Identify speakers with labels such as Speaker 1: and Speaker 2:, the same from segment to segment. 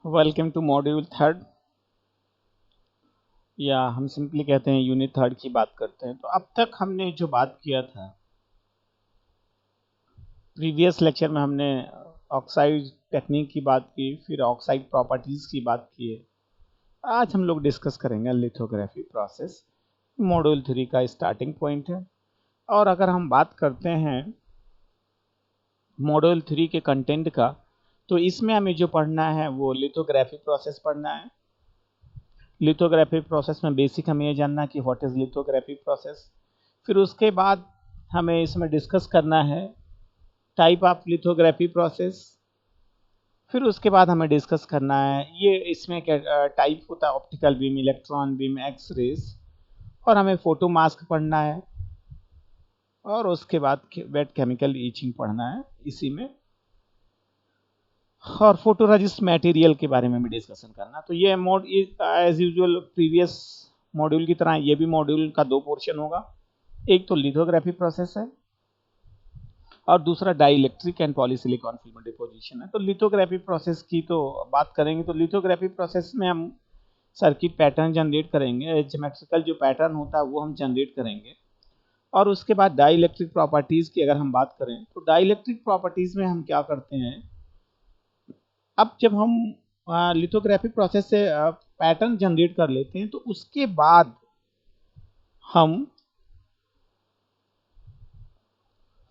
Speaker 1: Welcome to module third, या हम simply कहते हैं यूनिट थर्ड की बात करते हैं। तो अब तक हमने जो बात किया था, प्रीवियस लेक्चर में हमने ऑक्साइड टेक्निक की बात की, फिर ऑक्साइड प्रॉपर्टीज़ की बात की है। आज हम लोग डिस्कस करेंगे लिथोग्राफी प्रोसेस। मॉड्यूल थ्री का स्टार्टिंग पॉइंट है। और अगर हम बात करते हैं मॉड्यूल थ्री के कंटेंट का, तो इसमें हमें जो पढ़ना है वो लिथोग्राफी प्रोसेस पढ़ना है। लिथोग्राफी प्रोसेस में बेसिक हमें ये जानना कि व्हाट इज़ लिथोग्राफी प्रोसेस। फिर उसके बाद हमें इसमें डिस्कस करना है टाइप ऑफ लिथोग्राफी प्रोसेस। फिर उसके बाद हमें डिस्कस करना है ये इसमें क्या टाइप होता है, optical beam, electron beam, X rays. और हमें फोटो मास्क पढ़ना है। और उसके बाद वेट केमिकल ईचिंग पढ़ना है इसी में। और फोटोरेजिस्ट मटेरियल के बारे में भी डिस्कशन करना। तो ये एज यूजुअल प्रीवियस मॉड्यूल की तरह ये भी मॉड्यूल का दो पोर्शन होगा। एक तो लिथोग्राफी प्रोसेस है और दूसरा dielectric and polysilicon film deposition है। तो लिथोग्राफी प्रोसेस की तो बात करेंगे। तो लिथोग्राफी प्रोसेस में हम सर्किट पैटर्न जनरेट करेंगे, ज्योमेट्रिकल जो पैटर्न होता है वो हम जनरेट करेंगे। और उसके बाद डाइलेक्ट्रिक प्रॉपर्टीज़ की अगर हम बात करें तो डाइलेक्ट्रिक प्रॉपर्टीज़ में हम क्या करते हैं, अब जब हम लिथोग्राफी प्रोसेस से पैटर्न जनरेट कर लेते हैं तो उसके बाद हम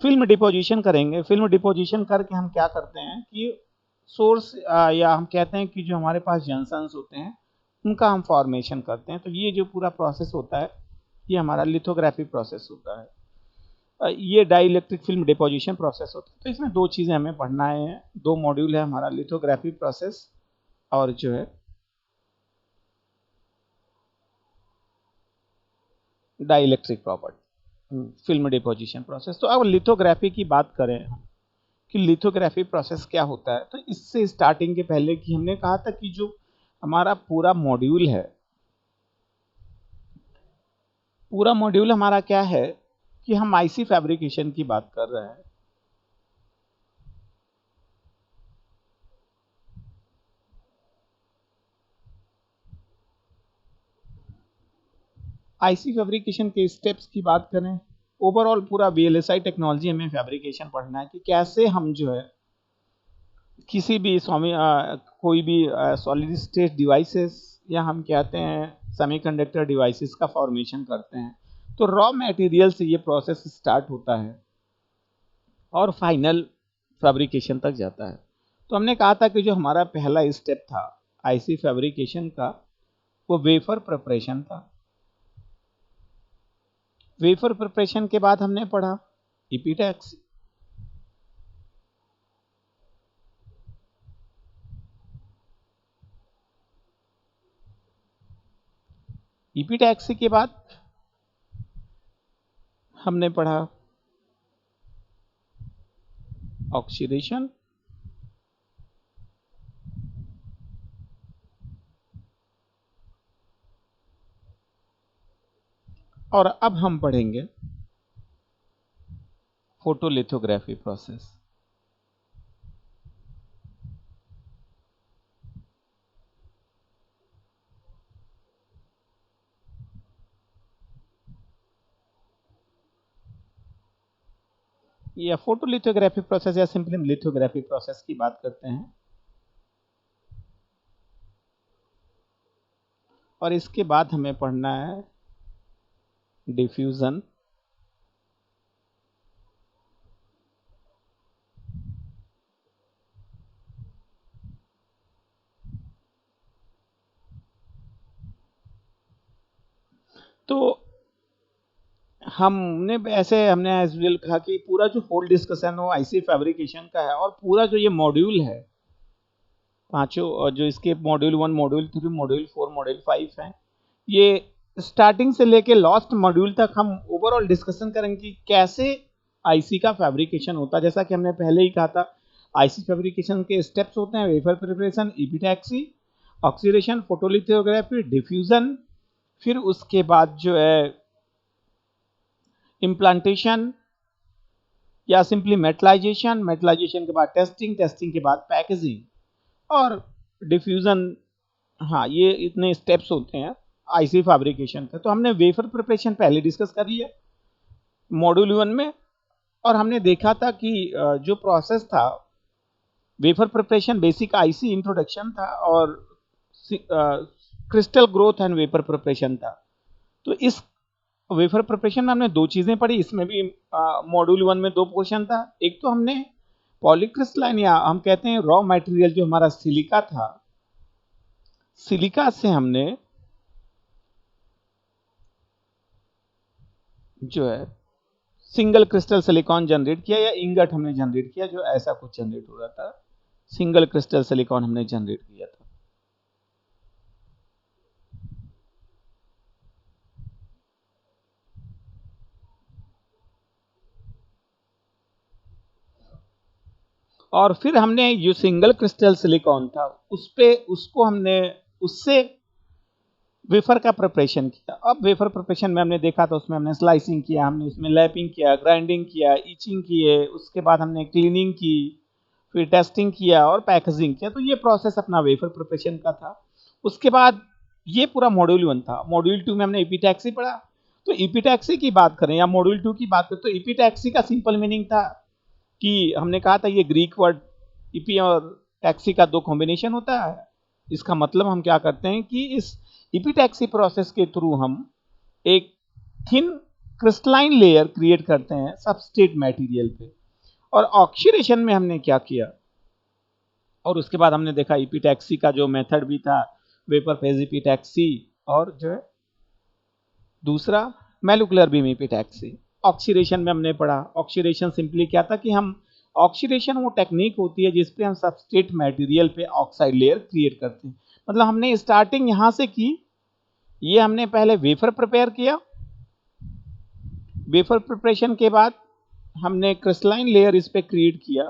Speaker 1: फिल्म डिपोजिशन करेंगे। फिल्म डिपोजिशन करके हम क्या करते हैं कि सोर्स या हम कहते हैं कि जो हमारे पास जंक्शंस होते हैं उनका हम फॉर्मेशन करते हैं। तो ये जो पूरा प्रोसेस होता है ये हमारा लिथोग्राफी प्रोसेस होता है। ये डाइलेक्ट्रिक फिल्म डिपोजिशन प्रोसेस होता है। तो इसमें दो चीज़ें हमें पढ़ना है, दो मॉड्यूल है हमारा, लिथोग्राफी प्रोसेस और जो है dielectric property film deposition process. तो अब लिथोग्राफी की बात करें कि लिथोग्राफी प्रोसेस क्या होता है, तो इससे स्टार्टिंग के पहले कि हमने कहा था कि जो हमारा पूरा मॉड्यूल हमारा क्या है कि हम आईसी फैब्रिकेशन की बात कर रहे हैं। आईसी फैब्रिकेशन के स्टेप्स की बात करें, ओवरऑल पूरा वीएलएसआई टेक्नोलॉजी हमें फैब्रिकेशन पढ़ना है कि कैसे हम जो है किसी भी कोई भी सॉलिड स्टेट डिवाइसेस या हम कहते हैं सेमीकंडक्टर डिवाइसेस का फॉर्मेशन करते हैं। तो रॉ मटेरियल से ये प्रोसेस स्टार्ट होता है और फाइनल फैब्रिकेशन तक जाता है। तो हमने कहा था कि जो हमारा पहला स्टेप था आईसी फैब्रिकेशन का वो वेफर प्रिपरेशन था। वेफर प्रिपरेशन के बाद हमने पढ़ा इपीटैक्सी। इपीटैक्सी के बाद हमने पढ़ा ऑक्सीडेशन। और अब हम पढ़ेंगे फोटोलिथोग्राफी प्रोसेस। या फोटोलिथोग्राफी प्रोसेस या सिंपली लिथोग्राफी प्रोसेस की बात करते हैं। और इसके बाद हमें पढ़ना है डिफ्यूजन। तो हमने एज वेल कहा कि पूरा जो होल डिस्कशन हो आईसी फैब्रिकेशन का है। और पूरा जो ये मॉड्यूल है पांचों, जो इसके मॉड्यूल 1, मॉड्यूल 3, मॉड्यूल 4, मॉड्यूल 5 है, ये स्टार्टिंग से लेके लास्ट मॉड्यूल तक हम ओवरऑल डिस्कशन करेंगे कि कैसे आईसी का फैब्रिकेशन होता है। जैसा कि हमने पहले ही कहा था, आईसी फैब्रिकेशन के स्टेप्स होते हैं wafer preparation, epitaxy, oxidation, photolithography, diffusion, फिर उसके बाद जो है इम्प्लांटेशन या सिंपली मेटलाइजेशन, मेटलाइजेशन के बाद टेस्टिंग, टेस्टिंग के बाद पैकेजिंग। और डिफ्यूजन, हाँ ये इतने स्टेप्स होते हैं आईसी फैब्रिकेशन का। तो हमने वेफर प्रिपरेशन पहले डिस्कस कर लिया मॉड्यूल 1 में, और हमने देखा था कि जो प्रोसेस था wafer preparation basic IC introduction था, और crystal growth and vapour preparation था। तो इस वेफर प्रिपरेशन में हमने दो चीजें पढ़ी, इसमें भी मॉड्यूल 1 में दो पोर्शन था। एक तो हमने पॉलीक्रिस्टलाइन, या हम कहते हैं रॉ मटेरियल जो हमारा सिलिका था, सिलिका से हमने जो है सिंगल क्रिस्टल सिलिकॉन जनरेट किया, या इंगट हमने जनरेट किया, जो ऐसा कुछ जनरेट हो रहा था, सिंगल क्रिस्टल सिलिकॉन हमने जनरेट किया था। और फिर हमने जो सिंगल क्रिस्टल सिलिकॉन था उस पे उसको हमने उससे वेफर का प्रिपरेशन किया। अब वेफर प्रिपरेशन में हमने देखा था उसमें हमने स्लाइसिंग किया, हमने उसमें लैपिंग किया, ग्राइंडिंग किया, इचिंग किए, उसके बाद हमने क्लीनिंग की, फिर टेस्टिंग किया और पैकेजिंग किया। तो ये प्रोसेस अपना वेफर प्रिपरेशन का था। उसके बाद ये पूरा मॉड्यूल 1 था। मॉड्यूल 2 में हमने इपीटैक्सी पढ़ा। तो इपीटैक्सी की बात करें या मॉड्यूल 2 की बात करें तो इपीटैक्सी का सिंपल मीनिंग था कि हमने कहा था ये ग्रीक वर्ड इपी और टैक्सी का दो कॉम्बिनेशन होता है। इसका मतलब हम क्या करते हैं कि इस इपीटैक्सी प्रोसेस के थ्रू हम एक थिन क्रिस्टलाइन लेयर क्रिएट करते हैं सबस्ट्रेट मटेरियल पे। और ऑक्सीडेशन में हमने क्या किया, और उसके बाद हमने देखा इपीटैक्सी का जो मेथड भी था वेपर फेज इपीटैक्सी, और जो है दूसरा मोलिकुलर बीम इपीटैक्सी। ऑक्सीडेशन में हमने पढ़ा, ऑक्सीडेशन सिंपली क्या था कि हम ऑक्सीडेशन वो टेक्निक होती है जिसपे हम सबस्ट्रेट मटेरियल पे ऑक्साइड लेयर क्रिएट करते हैं। मतलब हमने स्टार्टिंग यहां से की, ये हमने पहले वेफर प्रिपेयर किया, वेफर प्रिपरेशन के बाद हमने क्रिस्टलाइन लेयर इस पे क्रिएट किया,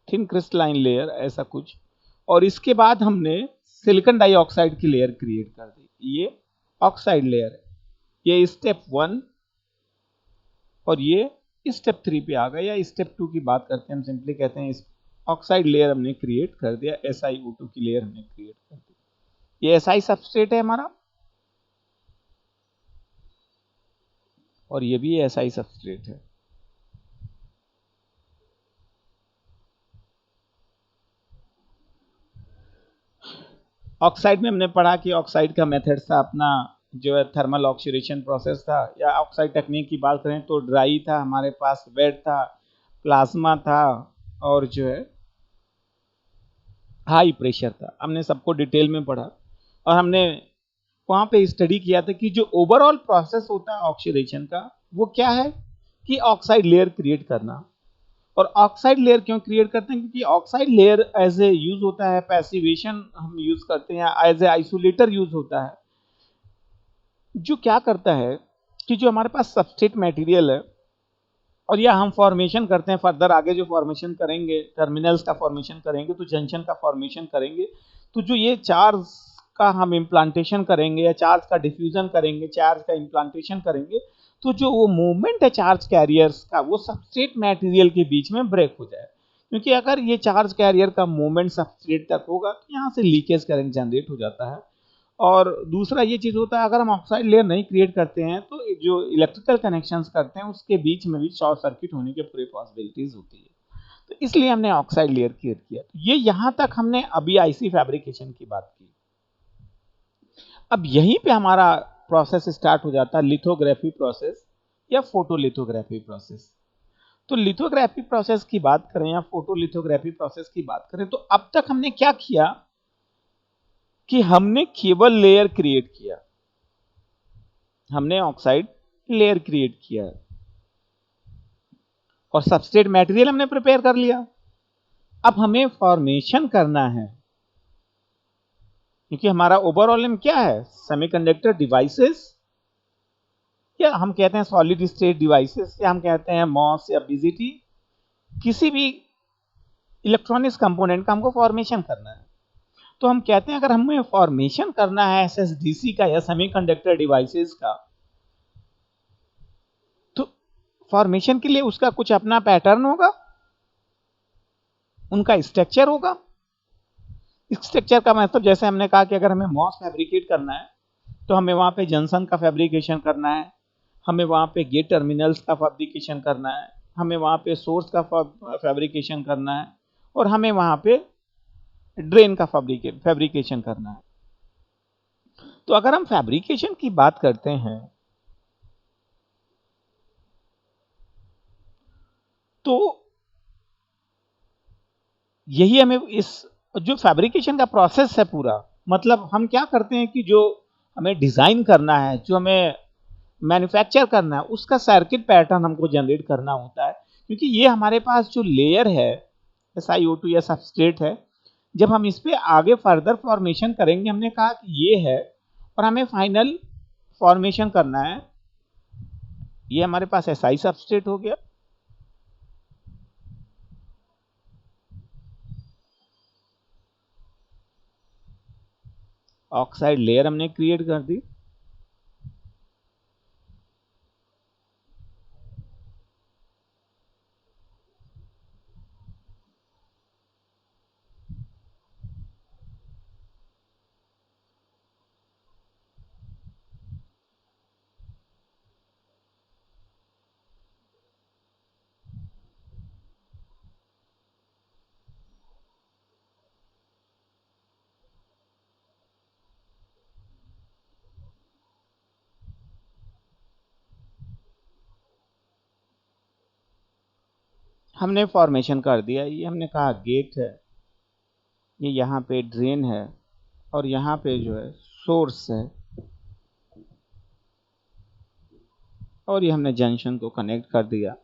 Speaker 1: थिन क्रिस्टलाइन लेयर ऐसा कुछ, और इसके बाद हमने सिलिकॉन डाइऑक्साइड की लेयर क्रिएट कर दी। ये ऑक्साइड लेयर है, ये स्टेप 1, और ये स्टेप 3 पे आ गया, या स्टेप 2 की बात करते हैं हम सिंपली कहते हैं इस ऑक्साइड लेयर हमने क्रिएट कर दिया, SiO2 की लेयर हमने क्रिएट कर दी। ये Si सबस्ट्रेट है हमारा, और ये भी Si सबस्ट्रेट है। ऑक्साइड में हमने पढ़ा कि ऑक्साइड का मेथड था अपना जो है थर्मल ऑक्सीडेशन प्रोसेस था, या ऑक्साइड टेक्निक की बात करें तो ड्राई था हमारे पास, वेट था, प्लाज्मा था, और जो है हाई प्रेशर था। हमने सबको डिटेल में पढ़ा, और हमने वहां पे स्टडी किया था कि जो ओवरऑल प्रोसेस होता है ऑक्सीडेशन का वो क्या है कि ऑक्साइड लेयर क्रिएट करना। और ऑक्साइड लेयर क्यों क्रिएट करते हैं, क्योंकि oxide layer as a use होता है, पैसिवेशन हम यूज करते हैं, एज ए आइसोलेटर यूज होता है, जो क्या करता है कि जो हमारे पास सबस्ट्रेट मटेरियल है, और या हम फॉर्मेशन करते हैं फर्दर आगे जो फॉर्मेशन करेंगे, टर्मिनल्स का फॉर्मेशन करेंगे, तो जंक्शन का फॉर्मेशन करेंगे, तो जो ये चार्ज का हम इम्प्लांटेशन करेंगे या चार्ज का डिफ्यूजन करेंगे, चार्ज का इम्प्लांटेशन करेंगे, तो जो वो मूवमेंट है चार्ज कैरियर्स का वो सबस्ट्रेट मटेरियल के बीच में ब्रेक हो जाए। क्योंकि अगर ये चार्ज कैरियर का मूवमेंट सबस्ट्रेट तक होगा तो यहाँ से लीकेज करंट जनरेट हो जाता है। और दूसरा ये चीज होता है अगर हम ऑक्साइड लेयर नहीं क्रिएट करते हैं तो जो इलेक्ट्रिकल कनेक्शंस करते हैं उसके बीच में भी शॉर्ट सर्किट होने के पूरी पॉसिबिलिटीज होती है। तो इसलिए हमने ऑक्साइड लेयर क्रिएट किया। तो ये यहां तक हमने अभी आईसी फैब्रिकेशन की बात की। अब यहीं पे हमारा प्रोसेस स्टार्ट हो जाता है लिथोग्राफी प्रोसेस या फोटोलिथोग्राफी प्रोसेस। तो लिथोग्राफी प्रोसेस की बात करें या फोटोलिथोग्राफी प्रोसेस की बात करें तो अब तक हमने क्या किया कि हमने केवल लेयर क्रिएट किया, हमने ऑक्साइड लेयर क्रिएट किया और सबस्ट्रेट मटेरियल हमने प्रिपेयर कर लिया। अब हमें फॉर्मेशन करना है, क्योंकि हमारा ओवरऑल एम क्या है, सेमीकंडक्टर डिवाइसेस, या हम कहते हैं सॉलिड स्टेट डिवाइसेस, या हम कहते हैं मॉस या बीजीटी, किसी भी इलेक्ट्रॉनिक्स कंपोनेंट का हमको फॉर्मेशन करना है। तो हम कहते हैं अगर हमें फॉर्मेशन करना है एसएसडीसी का या सेमीकंडक्टर डिवाइसेस का, तो फॉर्मेशन के लिए उसका कुछ अपना पैटर्न होगा, उनका स्ट्रक्चर होगा। स्ट्रक्चर का मतलब जैसे हमने कहा कि अगर हमें मॉस फैब्रिकेट करना है तो हमें वहाँ पे जंक्शन का फैब्रिकेशन करना है, हमें वहाँ पे गेट टर्मिनल्स का फैब्रिकेशन करना है, हमें वहाँ पे सोर्स का फैब्रिकेशन करना है और हमें वहाँ पे ड्रेन का फैब्रिकेशन करना है। तो अगर हम फैब्रिकेशन की बात करते हैं तो यही हमें इस जो फैब्रिकेशन का प्रोसेस है पूरा, मतलब हम क्या करते हैं कि जो हमें डिजाइन करना है, जो हमें मैन्युफैक्चर करना है, उसका सर्किट पैटर्न हमको जनरेट करना होता है। क्योंकि ये हमारे पास जो लेयर है SiO2 या सबस्ट्रेट है, जब हम इस पे आगे फर्दर फॉर्मेशन करेंगे, हमने कहा कि ये है और हमें फाइनल फॉर्मेशन करना है। ये हमारे पास SI सबस्ट्रेट हो गया, ऑक्साइड लेयर हमने क्रिएट कर दी, हमने फॉर्मेशन कर दिया। ये हमने कहा गेट है, ये यहाँ पे ड्रेन है और यहाँ पे जो है सोर्स है और ये हमने जंक्शन को कनेक्ट कर दिया।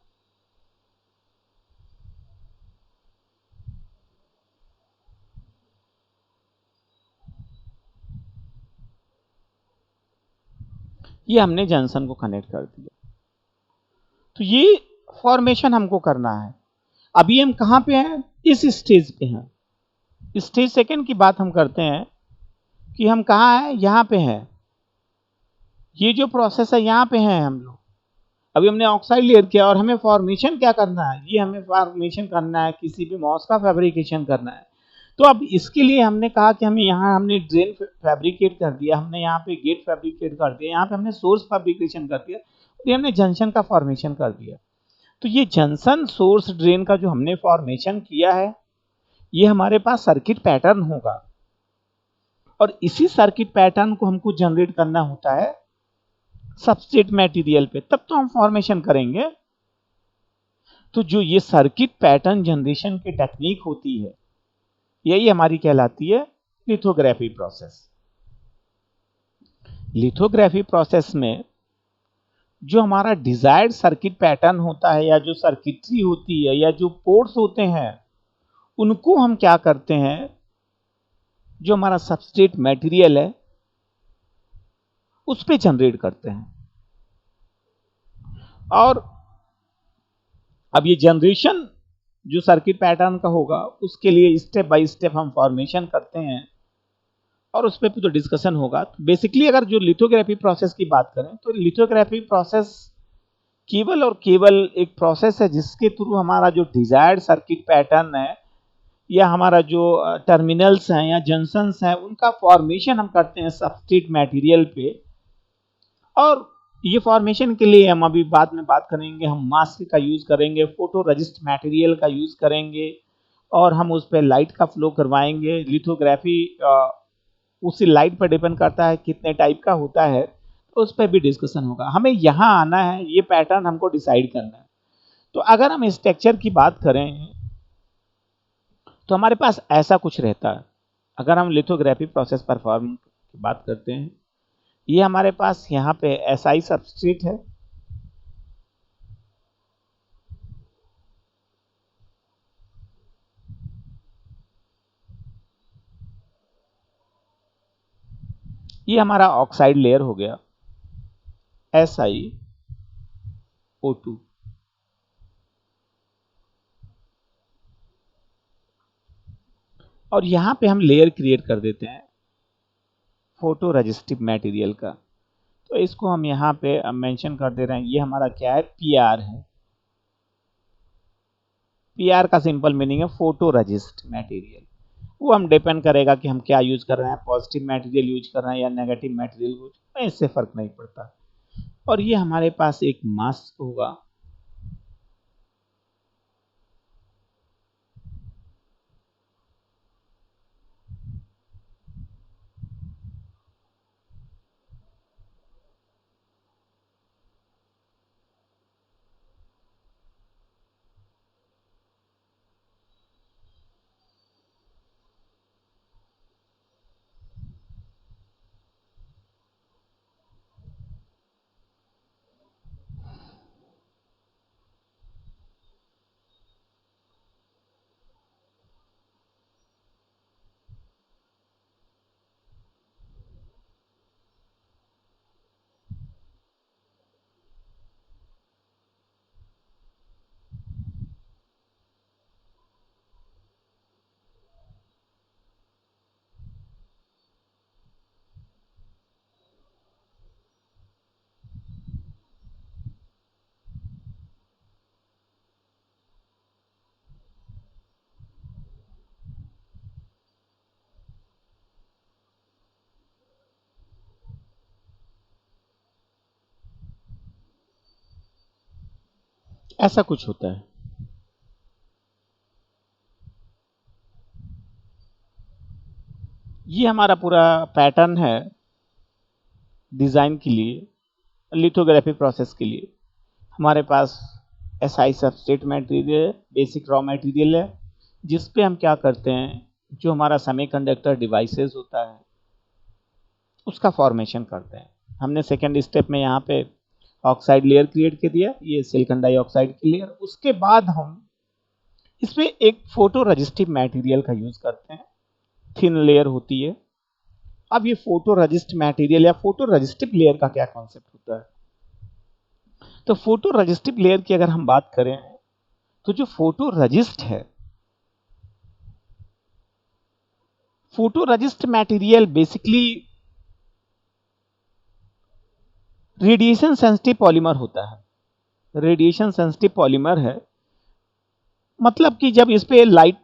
Speaker 1: ये हमने जंक्शन को कनेक्ट कर दिया। तो ये फॉर्मेशन हमको करना है। अभी हम कहाँ पे हैं? इस स्टेज पे हैं। स्टेज सेकंड की बात हम करते हैं कि हम कहाँ हैं? यहाँ पे हैं। ये जो प्रोसेस है यहाँ पे हैं हम लोग। अभी हमने ऑक्साइड लेयर किया और हमें फॉर्मेशन क्या करना है? ये हमें फॉर्मेशन करना है, किसी भी मॉस का फैब्रिकेशन करना है। तो अब इसके लिए हमने कहा कि हमें यहाँ हमने ड्रेन फैब्रिकेट कर दिया, हमने यहाँ पे गेट फैब्रिकेट कर दिया, यहाँ पे हमने सोर्स फैब्रिकेशन कर दिया और हमने जंक्शन का फॉर्मेशन कर दिया। तो ये जंक्शन सोर्स ड्रेन का जो हमने फॉर्मेशन किया है, ये हमारे पास सर्किट पैटर्न होगा और इसी सर्किट पैटर्न को हमको जनरेट करना होता है सबस्ट्रेट मटेरियल पे, तब तो हम फॉर्मेशन करेंगे। तो जो ये सर्किट पैटर्न जनरेशन की टेक्निक होती है, यही हमारी कहलाती है लिथोग्राफी प्रोसेस। लिथोग्राफी प्रोसेस में जो हमारा डिजायर्ड सर्किट पैटर्न होता है या जो सर्किटरी होती है या जो पोर्ट्स होते हैं, उनको हम क्या करते हैं, जो हमारा सबस्ट्रेट मटेरियल है उस पे जनरेट करते हैं। और अब ये जनरेशन जो सर्किट पैटर्न का होगा, उसके लिए स्टेप बाय स्टेप हम फॉर्मेशन करते हैं और उस पर तो डिस्कशन होगा। बेसिकली अगर जो लिथोग्राफी प्रोसेस की बात करें तो लिथोग्राफी प्रोसेस केवल और केवल एक प्रोसेस है जिसके थ्रू हमारा जो डिजायर्ड सर्किट पैटर्न है या हमारा जो टर्मिनल्स हैं या जंक्शंस हैं, उनका फॉर्मेशन हम करते हैं सबस्ट्रेट मटेरियल पे। और ये फॉर्मेशन के लिए हम अभी बाद में बात करेंगे, हम मास्क का यूज करेंगे, फोटो रजिस्ट मटेरियल का यूज करेंगे और हम उस पर लाइट का फ्लो करवाएंगे। लिथोग्राफी उसी लाइट पर डिपेंड करता है कितने टाइप का होता है, तो उस पर भी डिस्कशन होगा। हमें यहाँ आना है, ये पैटर्न हमको डिसाइड करना है। तो अगर हम स्ट्रक्चर की बात करें तो हमारे पास ऐसा कुछ रहता है। अगर हम लिथोग्राफी प्रोसेस परफॉर्म की बात करते हैं, ये हमारे पास यहाँ पे SI सबस्ट्रेट है, ये हमारा ऑक्साइड लेयर हो गया SiO2, और यहाँ पे हम लेयर क्रिएट कर देते हैं फोटो रजिस्टिव मटेरियल का। तो इसको हम यहाँ पे मेंशन कर दे रहे हैं, ये हमारा क्या है? PR है। PR का सिंपल मीनिंग है फोटो रजिस्ट मटेरियल। वो हम डिपेंड करेगा कि हम क्या यूज कर रहे हैं, पॉजिटिव मटेरियल यूज कर रहे हैं या नेगेटिव मटेरियल यूज, इससे फर्क नहीं पड़ता। और ये हमारे पास एक मास्क होगा, ऐसा कुछ होता है। ये हमारा पूरा पैटर्न है डिजाइन के लिए, लिथोग्राफी प्रोसेस के लिए। हमारे पास SI substrate material, basic raw material है, जिस पे हम क्या करते हैं, जो हमारा सेमीकंडक्टर डिवाइसेस होता है उसका फॉर्मेशन करते हैं। हमने सेकेंड स्टेप में यहाँ पे ऑक्साइड लेयर क्रिएट कर दिया, ये सिलिकॉन डाइऑक्साइड की लेयर। उसके बाद हम इसमें एक फोटो रजिस्टिव मटेरियल का यूज करते हैं, थिन लेयर होती है। अब ये फोटो रजिस्ट मटेरियल या फोटो रजिस्टिव लेयर का क्या कॉन्सेप्ट होता है, तो फोटो रजिस्टिव लेयर की अगर हम बात करें तो जो फोटो रजिस्ट है, photo resist material basically radiation sensitive polymer होता है। रेडिएशन सेंसिटिव पॉलीमर है, मतलब कि जब इस पे लाइट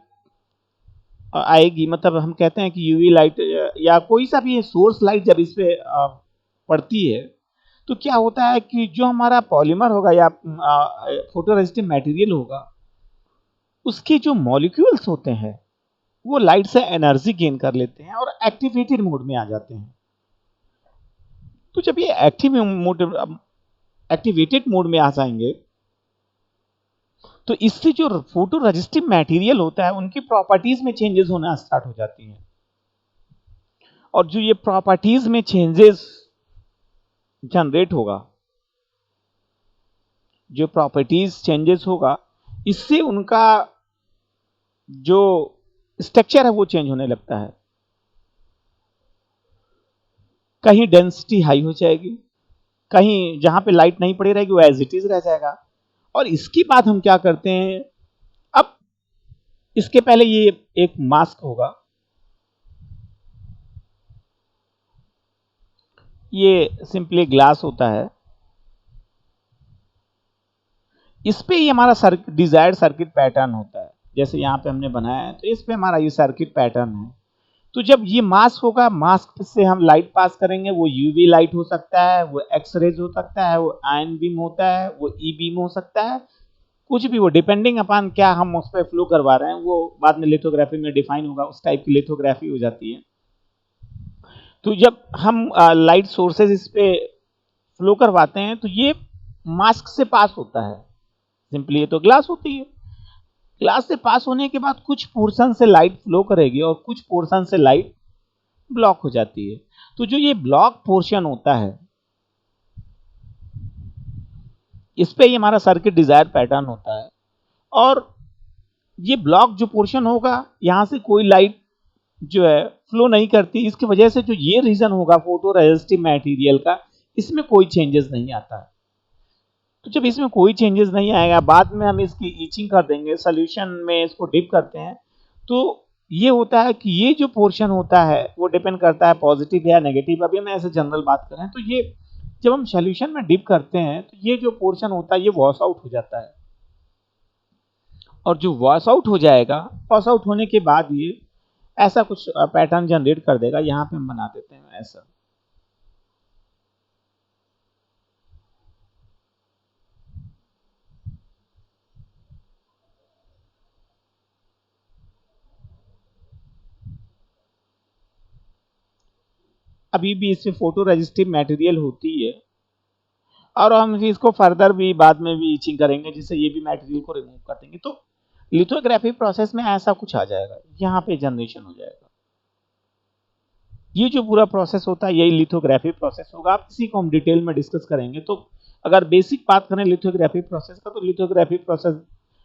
Speaker 1: आएगी, मतलब हम कहते हैं कि यूवी लाइट या कोई सा भी सोर्स लाइट जब इस पे पड़ती है, तो क्या होता है कि जो हमारा पॉलीमर होगा या फोटो रेजिस्टिव मटेरियल होगा, उसके जो मॉलिक्यूल्स होते हैं वो लाइट से एनर्जी गेन कर लेते हैं और एक्टिवेटेड मोड में आ जाते हैं। तो जब ये एक्टिवेटेड मोड में आ जाएंगे, तो इससे जो फोटो रजिस्टिव मटेरियल होता है उनकी प्रॉपर्टीज में चेंजेस होना स्टार्ट हो जाती हैं। और जो ये प्रॉपर्टीज में चेंजेस जनरेट होगा, जो प्रॉपर्टीज चेंजेस होगा, इससे उनका जो स्ट्रक्चर है वो चेंज होने लगता है। कहीं डेंसिटी हाई हो जाएगी, कहीं जहां पे लाइट नहीं पड़ी रहेगी वो एज इट इज रह जाएगा। और इसके बाद हम क्या करते हैं, अब इसके पहले ये एक मास्क होगा, ये सिंपली ग्लास होता है, इस पे ही हमारा डिजायर्ड सर्किट पैटर्न होता है। जैसे यहाँ पे हमने बनाया है, तो इस पे हमारा ये सर्किट पैटर्न है। तो जब ये मास्क होगा, मास्क से हम लाइट पास करेंगे, वो यूवी लाइट हो सकता है, वो एक्स रेज हो सकता है, वो आयन बीम होता है, वो ई बीम हो सकता है, कुछ भी, वो डिपेंडिंग अपॉन क्या हम उस पर फ्लो करवा रहे हैं, वो बाद में लिथोग्राफी में डिफाइन होगा, उस टाइप की लिथोग्राफी हो जाती है। तो जब हम लाइट सोर्सेज इस पे फ्लो करवाते हैं, तो ये मास्क से पास होता है। सिंपली ये तो ग्लास होती है, ग्लास से पास होने के बाद कुछ पोर्शन से लाइट फ्लो करेगी और कुछ पोर्शन से लाइट ब्लॉक हो जाती है। तो जो ये ब्लॉक पोर्शन होता है, इस पे ही हमारा सर्किट डिजायर पैटर्न होता है। और ये ब्लॉक जो पोर्शन होगा, यहां से कोई लाइट जो है फ्लो नहीं करती, इसकी वजह से जो ये रीजन होगा फोटो रेजिस्टिव मटेरियल का, इसमें कोई चेंजेस नहीं आता है। तो जब इसमें कोई चेंजेस नहीं आएगा, बाद में हम इसकी ईचिंग कर देंगे, सोल्यूशन में इसको डिप करते हैं, तो ये होता है कि ये जो पोर्शन होता है वो डिपेंड करता है पॉजिटिव या नेगेटिव। अभी हम ऐसे जनरल बात कर रहे हैं, तो ये जब हम सोल्यूशन में डिप करते हैं, तो ये जो पोर्शन होता है ये वॉश आउट हो जाता है। और जो वॉश आउट हो जाएगा, वॉश आउट होने के बाद ये ऐसा कुछ पैटर्न जनरेट कर देगा। यहाँ पे हम बना देते हैं ऐसा। अभी भी इसमें फोटो रेजिस्टिव मटेरियल होती है और हम इसको फर्दर भी बाद में भी इचिंग करेंगे, जिससे ये भी मटेरियल को रिमूव कर देंगे। तो लिथोग्राफी प्रोसेस में ऐसा कुछ आ जाएगा, यहाँ पे जनरेशन हो जाएगा। ये जो पूरा प्रोसेस होता है यही लिथोग्राफी प्रोसेस होगा। आप इसी को हम डिटेल में डिस्कस करेंगे। तो अगर बेसिक बात करें लिथोग्राफी प्रोसेस का, तो लिथोग्राफी प्रोसेस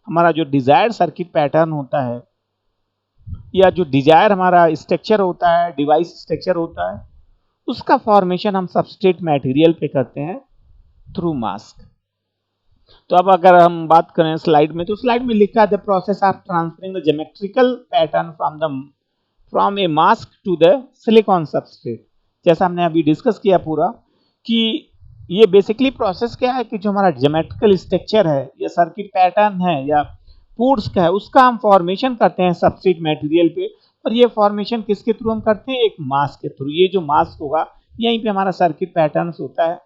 Speaker 1: हमारा जो डिजायर्ड सर्किट पैटर्न होता है या जो डिजायर हमारा स्ट्रक्चर होता है, डिवाइस स्ट्रक्चर होता है, उसका फॉर्मेशन हम सबस्ट्रेट मटेरियल पे करते हैं थ्रू मास्क। तो अब अगर हम बात करें स्लाइड में, तो स्लाइड में लिखा है the process of transferring the geometrical pattern from a mask to the silicon substrate. जैसा हमने अभी डिस्कस किया पूरा कि ये बेसिकली प्रोसेस क्या है कि जो हमारा ज्योमेट्रिकल स्ट्रक्चर है या सर्किट पैटर्न है या पोर्ट्स का है, उसका हम फॉर्मेशन करते हैं सबस्ट्रेट मटेरियल पे। और ये फॉर्मेशन किसके थ्रू हम करते हैं? एक मास्क के थ्रू। ये जो मास्क होगा यहीं पे हमारा सर्किट पैटर्न होता है,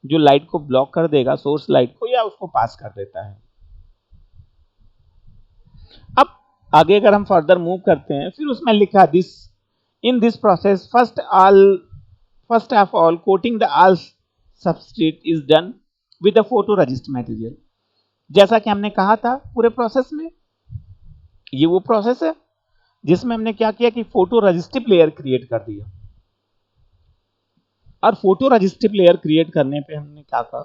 Speaker 1: जो लाइट को ब्लॉक कर देगा, सोर्स लाइट को, या उसको पास कर देता है। अब आगे अगर हम फर्दर मूव करते हैं, फिर उसमें लिखा this in this process first of all coating the all substrate is done with the photo resist material. जैसा कि हमने कहा था पूरे प्रोसेस में, ये वो प्रोसेस है जिसमें हमने क्या किया कि फोटो रेजिस्टिव लेयर क्रिएट कर दिया। और फोटो रेजिस्टिव लेयर क्रिएट करने पे हमने क्या कहा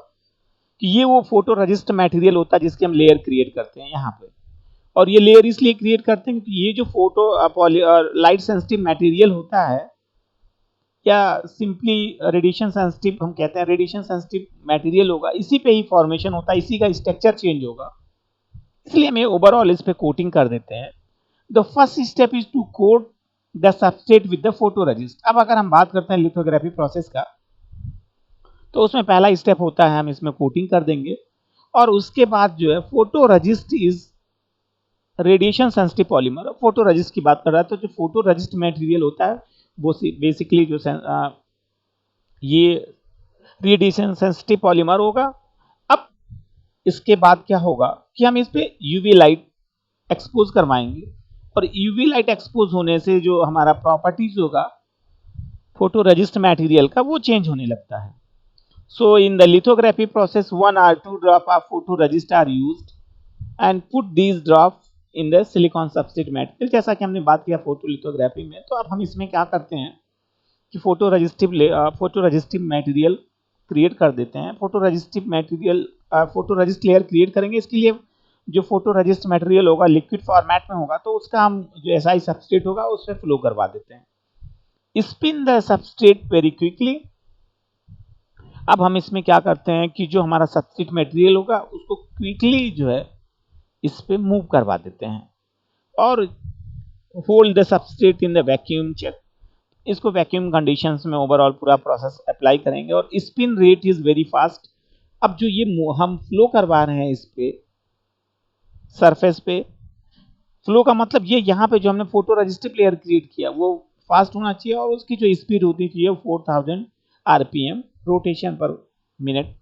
Speaker 1: कि ये वो फोटो रेजिस्ट मटेरियल होता है जिसके हम लेयर क्रिएट करते हैं यहाँ पे। और ये लेयर इसलिए क्रिएट करते हैं कि ये जो फोटो लाइट सेंसिटिव मटेरियल होता है, या सिंपली रेडिएशन सेंसिटिव हम कहते हैं, रेडिएशन सेंसिटिव मटेरियल होगा, इसी पे ही फॉर्मेशन होता है, इसी का स्ट्रक्चर चेंज होगा, इसलिए हम ओवरऑल इस पे कोटिंग कर देते हैं। The first step is to coat the substrate with the photoresist. अब अगर हम बात करते हैं लिथोग्राफी प्रोसेस का, तो उसमें पहला स्टेप होता है हम इसमें कोटिंग कर देंगे। और उसके बाद जो है photoresist is radiation sensitive polymer. Photoresist की बात कर रहा है, तो जो फोटोरेजिस्ट मटेरियल होता है वो बेसिकली जो ये रेडिएशन सेंसिटिव पॉलीमर होगा। अब इसके बाद क्या होगा कि हम इस पे यूवी लाइट एक्सपोज करवाएंगे, और यूवी लाइट एक्सपोज होने से जो हमारा प्रॉपर्टीज होगा फोटोरेजिस्ट मटेरियल का, वो चेंज होने लगता है। So in the lithography process 1 or 2 drop of photoresist are used and put these drop in the silicon substrate material. जैसा कि हमने बात किया फोटोलिथोग्राफी में, तो अब हम इसमें क्या करते हैं कि फोटोरेजिस्टिव मटेरियल क्रिएट कर देते हैं। फोटोरेजिस्टिव मटेरियल फोटोरेजिस्ट लेयर क्रिएट करेंगे। इसके लिए जो फोटोरेजिस्ट मटेरियल होगा लिक्विड फॉर्मेट में होगा, तो उसका हम जो एसआई सबस्ट्रेट होगा उससे फ्लो करवा देते हैं। Spin the substrate very quickly. अब हम इसमें क्या करते हैं कि जो हमारा सबस्ट्रेट मटेरियल होगा उसको क्विकली जो है इस पे मूव करवा देते हैं। और hold the substrate in the vacuum chuck. इसको वैक्यूम कंडीशंस में ओवरऑल पूरा प्रोसेस अप्लाई करेंगे। और spin rate is very fast. अब जो ये हम फ्लो करवा रहे हैं इस पे सरफेस पे, फ्लो का मतलब ये यहाँ पे जो हमने फोटो रजिस्टिव लेयर क्रिएट किया वो फास्ट होना चाहिए, और उसकी जो स्पीड होती चाहिए 4000 आरपीएम रोटेशन पर मिनट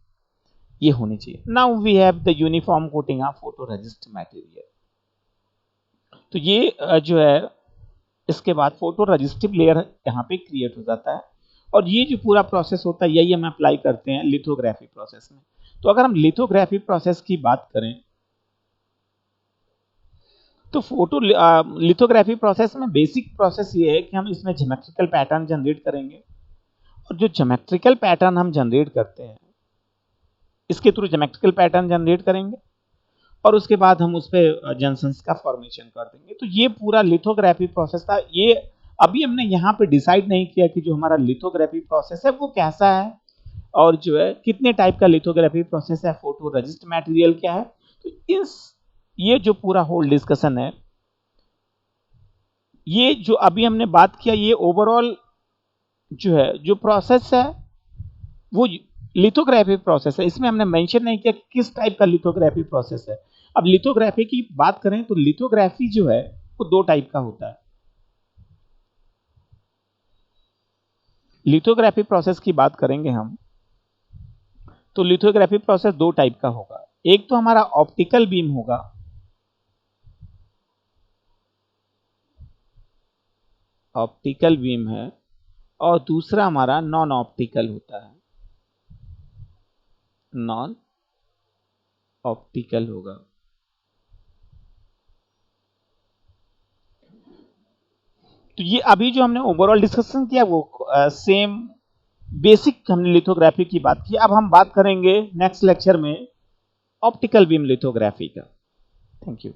Speaker 1: ये होनी चाहिए। Now we have the uniform coating of photoresist material. तो ये जो है इसके बाद फोटो रजिस्टिव लेयर यहाँ पे क्रिएट हो जाता है। और ये जो पूरा प्रोसेस होता है यही हम अप्लाई करते हैं लिथोग्राफी प्रोसेस में। तो अगर हम लिथोग्राफी प्रोसेस की बात करें, तो फोटो लिथोग्राफी प्रोसेस में बेसिक प्रोसेस ये है कि हम इसमें ज्योमेट्रिकल पैटर्न जनरेट करेंगे। और जो ज्योमेट्रिकल पैटर्न हम जनरेट करते हैं, इसके थ्रू ज्योमेट्रिकल पैटर्न जनरेट करेंगे और उसके बाद हम उस पर जंक्शंस का फॉर्मेशन कर देंगे। तो ये पूरा लिथोग्राफी प्रोसेस था। ये अभी हमने यहाँ पे डिसाइड नहीं किया कि जो हमारा लिथोग्राफी प्रोसेस है वो कैसा है, और जो है कितने टाइप का लिथोग्राफी प्रोसेस है, फोटो रजिस्ट मटेरियल क्या है। तो ये जो पूरा होल डिस्कशन है, ये जो अभी हमने बात किया, ये ओवरऑल जो है जो प्रोसेस है वो लिथोग्राफी प्रोसेस है। इसमें हमने मेंशन नहीं किया किस टाइप का लिथोग्राफी प्रोसेस है। अब लिथोग्राफी की बात करें तो लिथोग्राफी जो है वो 2 टाइप का होता है। लिथोग्राफी प्रोसेस की बात करेंगे हम, तो लिथोग्राफी प्रोसेस दो टाइप का होगा। एक तो हमारा ऑप्टिकल बीम होगा, ऑप्टिकल बीम है, और दूसरा हमारा नॉन ऑप्टिकल होता है, नॉन ऑप्टिकल होगा। तो ये अभी जो हमने ओवरऑल डिस्कशन किया वो सेम बेसिक हमने लिथोग्राफी की बात की। अब हम बात करेंगे नेक्स्ट लेक्चर में ऑप्टिकल बीम लिथोग्राफी का। Thank you.